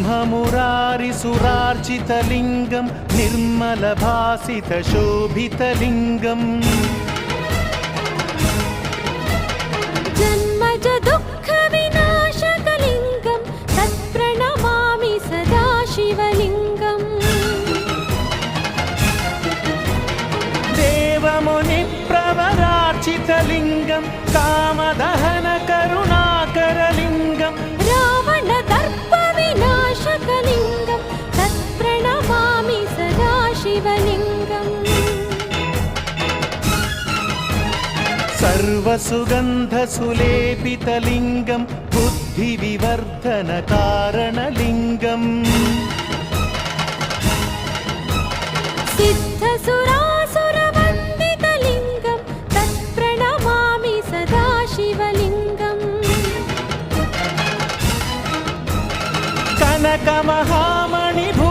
ब्रह्ममुरारिसुरार्चितलिङ्गं निर्मलभासितशोभितलिङ्गम् जन्मज दुःखविनाशकलिङ्गं तत्प्रणमामि सदा शिवलिङ्गम् देवमुनिप्रवरार्चितलिङ्गं कामदहनकरुणाकरलिङ्गं रावणदर्पविनाशकलिङ्गं तत्प्रणमामि सदा शिवलिङ्गम् सर्वसुगन्धसुलेपितलिङ्गं बुद्धिविवर्धनकारणलिङ्गम् सिद्धसुरासुरवन्दितलिङ्गं तत्प्रणमामि सदा शिवलिङ्गम्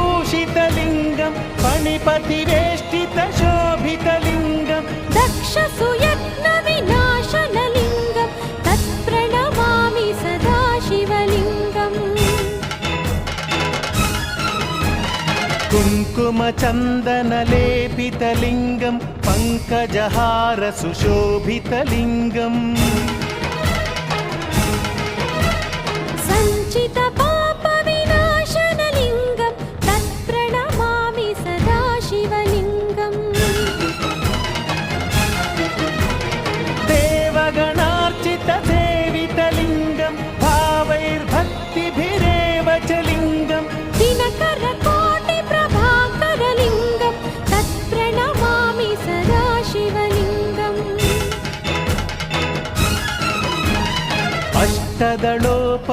कनकमहामणिभूषितलिङ्गं फणिपतिवेष्टितशोभितलिङ्गं दक्षसुयत्नविनाशनलिङ्गं तत्प्रणमामि सदा शिवलिङ्गम् कुङ्कुमचन्दनलेपितलिङ्गं पङ्कजहारसुशोभितलिङ्गम् सञ्चितपापविनाशनलिङ्गं तत्प्रणमामि सदा शिवलिङ्गम् देवगणार्चितसेवितलिङ्गं भावैर्भक्तिभिरेव च लिङ्गं दिनकरकोटिप्रभाकरलिङ्गं तत्प्रणमामि सदा शिवलिङ्गम् अष्टदलोप